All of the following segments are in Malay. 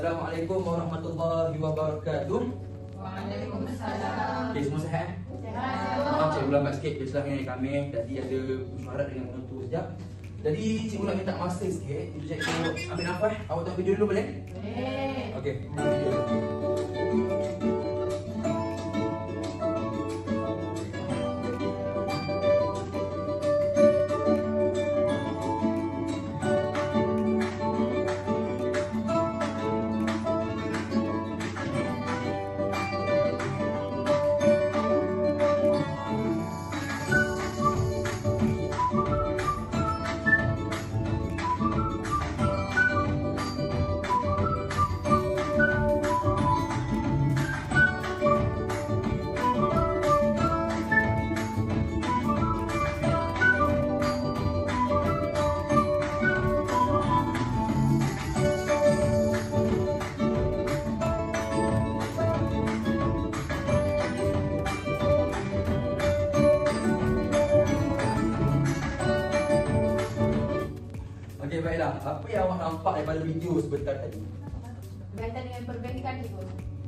Assalamualaikum warahmatullahi wabarakatuh. Waalaikumsalam. Okay, semua sihat? Sihat. Maaf cikgu lambat sikit, biasalah dengan kami tadi ada mesyuarat dengan orang tua sekejap. Jadi cikgu nak minta masa sikit. Cikgu ambil nafas, awak tengok video dulu boleh? Boleh. Okey, video. Okey, baiklah. Apa yang awak nampak daripada video sebentar tadi? Berkaitan dengan perbankan itu.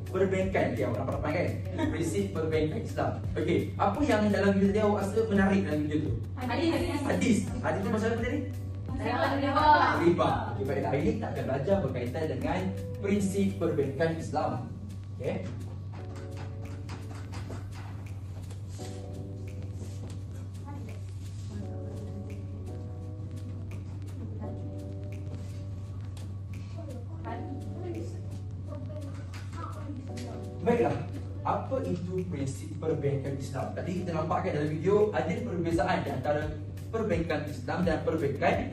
Perbankan, okey, awak nampak kan? Prinsip perbankan Islam. Okey, apa yang dalam video tadi awak rasa menarik dalam video tu? Hadis. Hadis tu pasal apa tadi? Riba. Riba. Okey, baiklah. Hari ini kita akan belajar berkaitan dengan prinsip perbankan Islam. Okey. Baiklah, apa itu prinsip perbankan Islam? Tadi kita nampak kan dalam video ada perbezaan di antara perbankan Islam dan perbankan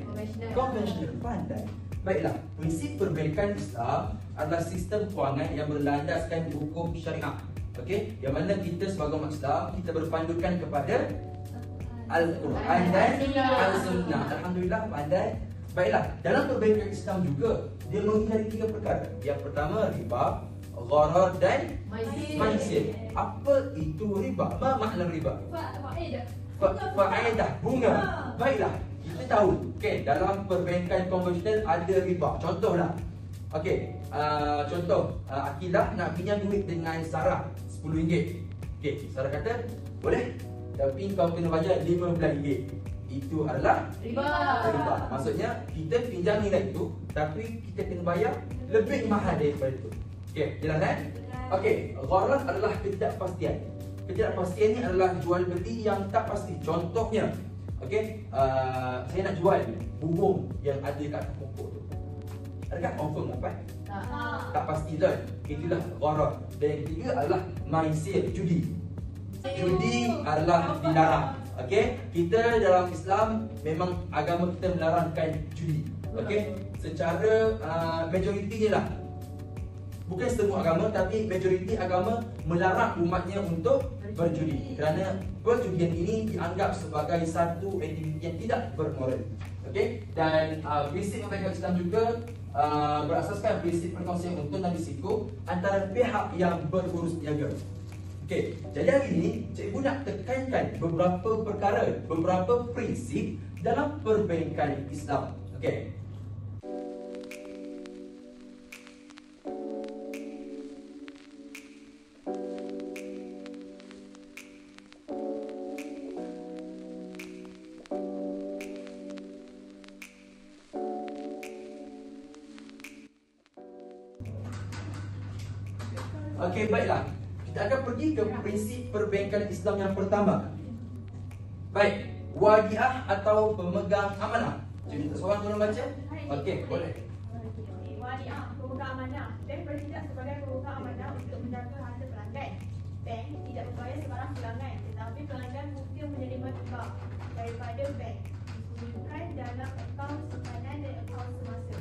konvensional. Pandai. Baiklah, prinsip perbankan Islam adalah sistem kewangan yang berlandaskan hukum syariah. Okey, yang mana kita sebagai umat Islam kita berpandukan kepada Al-Quran dan Al-Sunnah. Alhamdulillah, pandai. Baiklah, dalam perbankan Islam juga dia menghindari 3 perkara. Yang pertama riba, gharar dan maisir. Apa itu riba? Apa makna riba? Faedah, bunga. Baiklah, kita tahu okey, dalam perbankan konvensional ada riba. Contohlah. Okey, contoh Akilah nak pinjam duit dengan Sarah RM10. Okey, Sarah kata, "Boleh, tapi kau kena bayar RM15." Itu adalah Riba. Maksudnya kita pinjam nilai itu tapi kita kena bayar lebih mahal daripada itu. Okey, jelas kan? Okey, gharar adalah ketidakpastian. Ketidakpastian ni adalah jual beli yang tak pasti. Contohnya, okey, saya nak jual burung yang ada kat atas pokok tu. Adakah confirm dapat? Tak pasti kan? Itulah gharar. Dan yang ketiga adalah maisir, judi. Judi adalah dilarang. Okey, kita dalam Islam memang agama kita melarangkan judi. Okey, secara majoritinya lah. Bukan semua agama tapi majoriti agama melarang umatnya untuk berjudi kerana perjudian ini dianggap sebagai satu aktiviti yang tidak bermoral. Okey, dan prinsip perbankan Islam juga berasaskan prinsip perkongsian untung dan risiko antara pihak yang berurus niaga. Okey, jadi hari ini cikgu nak tekankan beberapa perkara, beberapa prinsip dalam perbankan Islam. Okey. Okey, baiklah. Kita akan pergi ke prinsip perbankan Islam yang pertama. Baik, wadiah atau pemegang amanah. Jadi seorang tolong baca. Okey, boleh. Wadiah, pemegang amanah. Bank bertindak sebagai pemegang amanah untuk menjaga harta pelanggan. Bank tidak membayar sebarang pelanggan, tetapi pelanggan mungkin menerima riba daripada bank disembunyikan dalam akaun simpanan dan akaun semasa.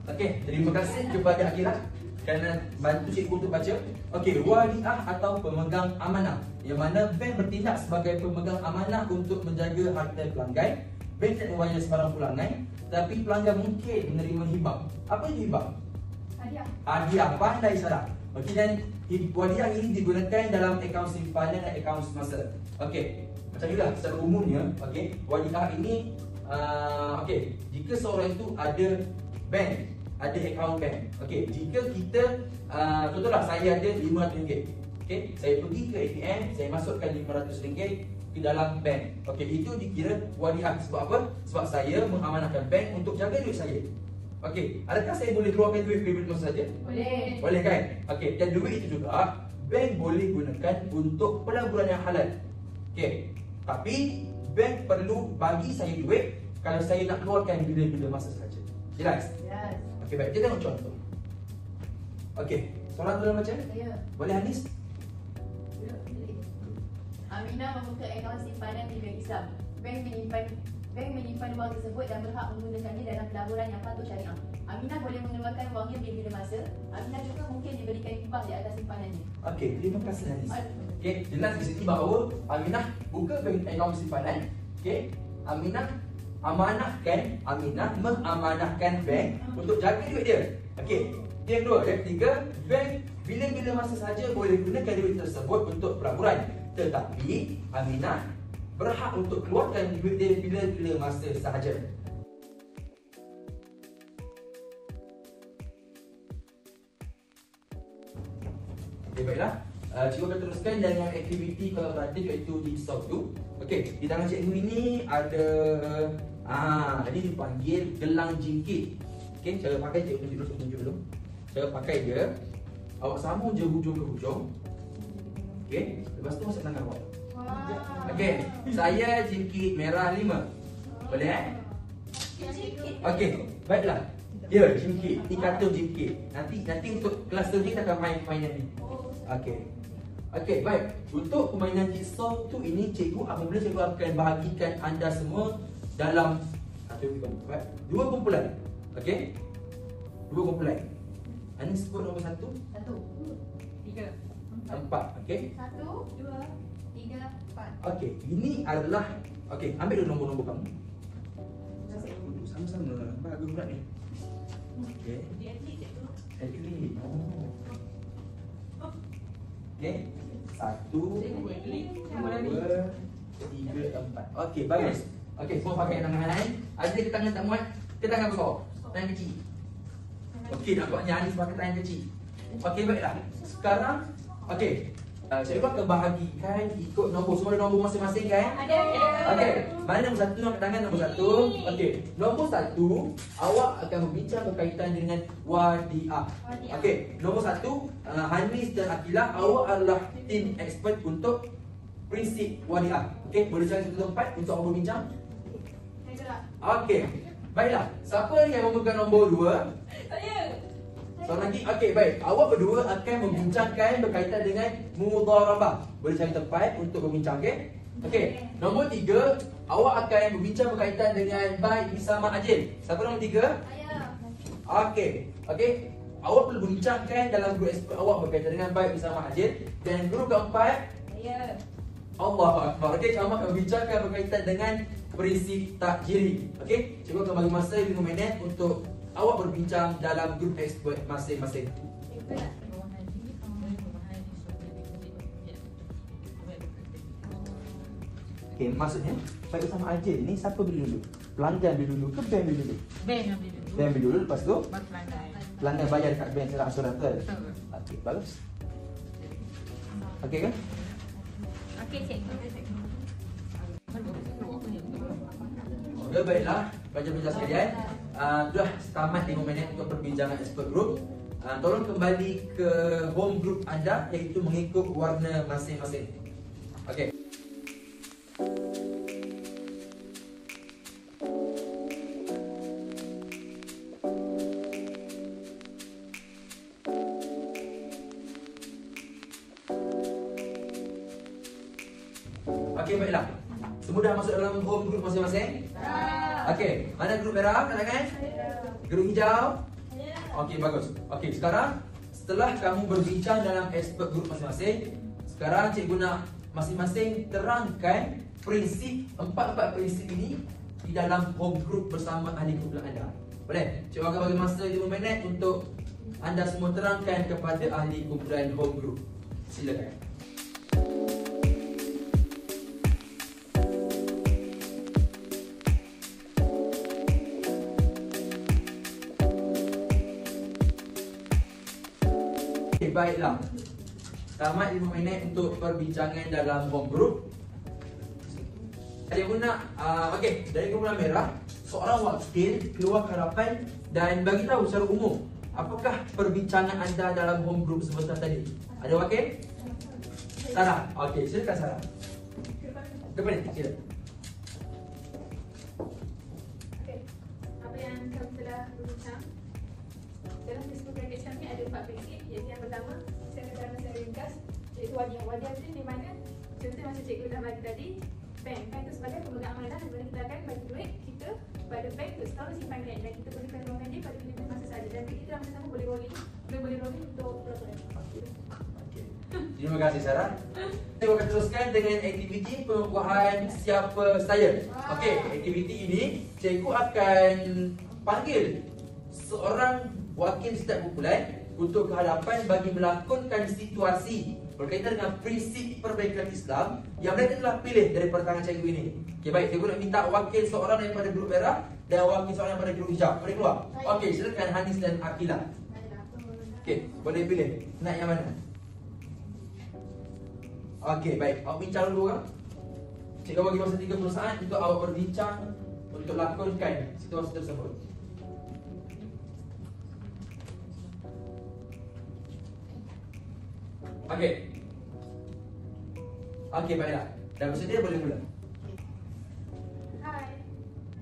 Okey, terima kasih kepada Akira kerana bantu cikgu untuk baca. Okey, wadiah atau pemegang amanah, yang mana bank bertindak sebagai pemegang amanah untuk menjaga harta pelanggan. Bank tidak membayar sebarang pelanggan, tapi pelanggan mungkin menerima hibah. Apa itu hibah? Hadiah. Pandai Sarah. Okey, dan wadiah ini digunakan dalam akaun simpanan dan akaun semasa. Okey, macam inilah secara umumnya, okey, wadiah ini okey, jika seorang itu ada bank, ada akaun bank. Okey, jika kita contohlah saya ada RM500. Okey, saya pergi ke ATM, saya masukkan RM500 ke dalam bank. Okey, itu dikira wadiah. Sebab apa? Sebab saya mengamanahkan bank untuk jaga duit saya. Okey, adakah saya boleh keluarkan duit bila masa saja? Boleh. Boleh kan? Okey, dan duit itu juga bank boleh gunakan untuk pelaburan yang halal. Okey, tapi bank perlu bagi saya duit kalau saya nak keluarkan bila-bila masa sahaja. Jelas? Yes. Okey, baik. Kita tengok contoh. Okey, soalan dalam macam? Saya. Boleh Hanis? Aminah membuka akaun simpanan di bank Islam. Bank menyimpan wang tersebut dan berhak menggunakannya dalam pelaburan yang patuh syariah. Aminah boleh mengeluarkan wangnya bila masa. Aminah juga mungkin diberikan hibah di atas simpanannya. Okey, terima kasih Hanis. Okey, jelas di sini bahawa Aminah buka bank akaun simpanan. Okey, Aminah mengamanahkan bank untuk jaga duit dia. Okey, yang kedua, yang ketiga, bank bila-bila masa saja boleh gunakan duit tersebut untuk pelaburan. Tetapi Aminah berhak untuk keluarkan duit dia bila-bila masa sahaja. Okey, baiklah. Cikgu akan teruskan dengan aktiviti kolaboratif iaitu jigsaw tu. Okey, di tangan cikgu ini ada ini dipanggil gelang jingkit. Okey, cara pakai cikgu tunjuk dulu. Cara pakai dia, awak sambung je hujung ke hujung. Okey, lepas tu masuk tangan awak. Okey, saya jingkit merah 5. Boleh Okey, baiklah. Ya, jingkit. Ini kartun jingkit. Nanti untuk kelas tu kita akan main permainan ni. Okey. Okey, baik. Untuk permainan jigsaw tu ini apabila cikgu akan bahagikan anda semua dalam dua kumpulan. Okey? Dua kumpulan. Anda sebut nombor 1, 1, 3, 4. Okey? 1, 2, 3, 4. Okey, ini adalah ambil dulu nombor-nombor kamu. Sama-sama. Nampak agak berat ni. Okey. Eklik. Okey. 1, 2, 3, 4. Okey, bagus. Okey, semua pakai tangan lain. Ada ke tangan tak muat? Ke tangan besar? Tangan kecil. Okey, nampaknya Hanis pakai tangan kecil. Okey, baiklah. Sekarang, cikgu akan bahagikan ikut nombor. Semua ada nombor masing-masing kan? Ada. Okey, mana nombor 1? Angkat tangan nombor 1. Okey, nombor 1, awak akan berbincang berkaitan dengan wadiah. Okey, nombor 1, Hanis dan Akilah, awak adalah tim expert untuk prinsip wadiah. Okey, boleh cari satu tempat untuk awak berbincang? Okey, baiklah. Siapa yang memegang nombor 2? Saya. Soalan lagi? Okey, baik. Awak berdua akan membincangkan berkaitan dengan mudharabah. Boleh cari tempat untuk berbincang, okey? Okey, nombor 3, awak akan berbincang berkaitan dengan baik bersama ajil. Siapa nombor 3? Saya. Okey. Awak perlu berbincangkan dalam grup expert awak berkaitan dengan baik bersama ajil. Dan grup keempat, Saya. Allahu Akbar. Okey, kamu akan berbincangkan berkaitan dengan prinsip takjiri. Okey, cikgu akan bagi masa 5 minit untuk awak berbincang dalam grup expert masing-masing. Okey, maksudnya baik bersama ajil ni siapa beli dulu? Pelanggan beli dulu ke bank beli dulu? Bank yang beli dulu. Bank beli dulu, lepas tu Baru pelanggan. pelanggan bayar dekat bank secara asuran betul? Betul. Okey, bagus. Okey kan? Okey, cikgu. Okey, baiklah pelajar-pelajar sekalian. Sudah tamat 5 minit untuk perbincangan expert group. Tolong kembali ke home group anda iaitu mengikut warna masing-masing. Okey. Okey, baiklah. Semua dah masuk dalam home group masing-masing? Okey, mana grup merah? Katakan. Grup hijau? Okey, bagus. Okey, sekarang setelah kamu berbincang dalam expert group masing-masing, sekarang cikgu nak masing-masing terangkan prinsip, 4 prinsip ini di dalam home group bersama ahli kumpulan anda. Boleh? Cikgu akan bagi masa 5 minit untuk anda semua terangkan kepada ahli kumpulan home group. Silakan. Okey, baiklah. Tamat 5 minit untuk perbincangan dalam home group. Saya guna, okey, dari kumpulan merah, seorang wakil keluar ke hadapan dan bagi tahu secara umum apakah perbincangan anda dalam home group sebentar tadi. Ada wakil? Sarah. Okey, silakan Sarah. Depan ni, sila. Okey. Apa yang kami telah berbincang dalam Facebook Bracket kami ada 4 prinsip. Iaitu yang pertama, saya akan terangkan secara ringkas, iaitu wadiah. Wadiah itu di mana contoh masa cikgu dah bagi tadi, bank. Bank itu sebagai pemegang amanah di mana kita akan bagi duit kita pada bank untuk selalu simpankan dan kita boleh keluarkan dia pada bila masa sahaja. Dan duit kita sama-sama boleh rolling untuk pelajaran. Terima kasih Sarah. Kita akan teruskan dengan aktiviti pengukuhan siapa saya. Okey, aktiviti ini cikgu akan panggil seorang wakil setiap kumpulan untuk ke hadapan bagi melakonkan situasi berkaitan dengan prinsip perbaikan Islam yang mereka telah pilih dari pertangan cikgu ini. Okey, baik, cikgu nak minta wakil seorang daripada grup merah dan wakil seorang daripada grup hijau. Boleh keluar? Okey, silakan Hanis dan Akila. Okey, boleh pilih. Nak yang mana? Okey, baik. Awak bincang dulu kan? Cikgu bagi masa 30 saat untuk awak berbincang untuk lakonkan situasi tersebut. Okey. Okey, baiklah. Dah bersedia boleh mula. Hai,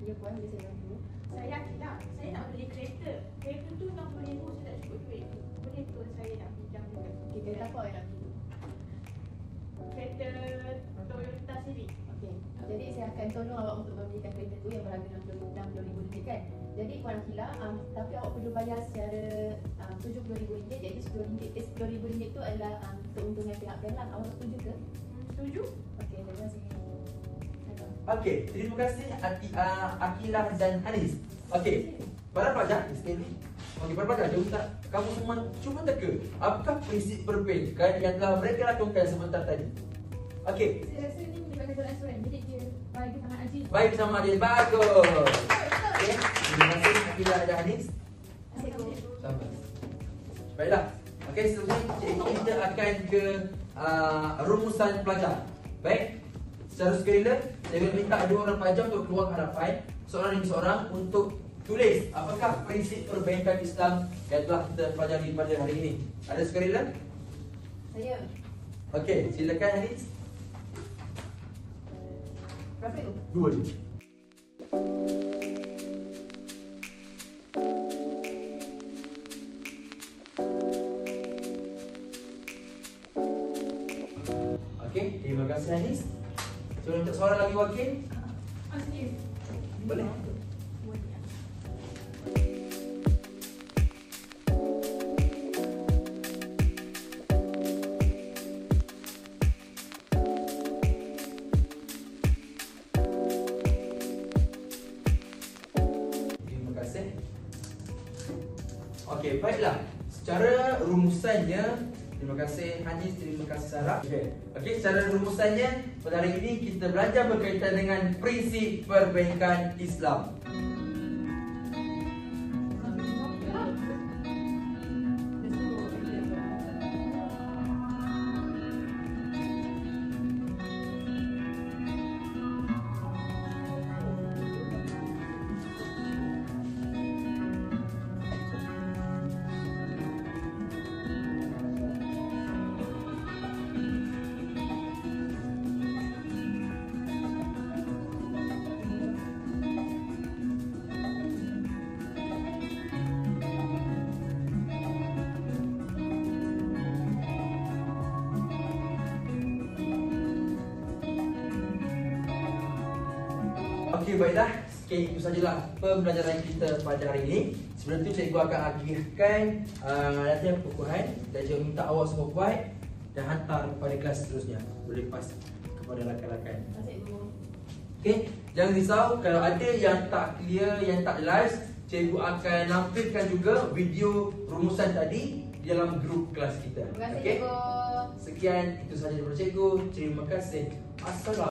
Ya puan, boleh saya bantu? saya Akila. Saya nak beli kereta. Kereta tu 60,000 saya tak cukup duit. Boleh tu saya nak pinjam juga. Okey, kereta apa awak nak beli? Kereta Toyota Civic. Okey. Jadi saya akan tolong awak untuk membelikan kereta tu yang berharga RM60,000 kan. Jadi puan Akila, tapi awak perlu bayar secara RM70,000. Jadi RM10,000 tu adalah keuntungan pihak bank lah. Awak setuju ke? Setuju? Okey, terima kasih. Okey, terima kasih Akila dan Hanis. Okey, para pelajar sekali. Okey, para pelajar, jom tak kamu semua cuba teka apakah prinsip perbankan yang telah mereka lakukan sebentar tadi. Okey, Saya rasa ni menyebabkan jalan asuran. Jadi dia bagi sangat ajib. baik bersama Adil. Bagus. Okey, terima kasih Akila dan Hanis. Sama. Baiklah. Okey, seterusnya kita akan ke rumusan pelajar. Baik. Secara sukarela, saya akan minta dua orang pelajar untuk keluar ke hadapan seorang demi seorang untuk tulis apakah prinsip perbankan Islam yang telah kita pelajari pada hari ini. Ada sukarela? Saya. Okey, silakan Hanis. Berapa tu? Dua je. Okey, terima kasih Hanis. So, untuk seorang lagi wakil, Asli. boleh? Terima kasih. Okey, baiklah. Secara rumusannya, terima kasih Hanis, terima kasih Sarah. Okey, secara rumusannya pada hari ini kita belajar berkaitan dengan prinsip perbankan Islam. Okey, baiklah. Okey, itu sajalah pembelajaran kita pada hari ini. Sebelum itu cikgu akan akhirkan latihan pengukuhan dan cikgu minta awak semua buat dan hantar kepada kelas seterusnya. Boleh pas kepada rakan-rakan. Okey, jangan risau kalau ada yang tak clear, yang tak jelas, cikgu akan nampilkan juga video rumusan tadi di dalam grup kelas kita. Terima kasih, Okey? cikgu. Sekian, itu sahaja daripada cikgu. Terima kasih. Assalamualaikum.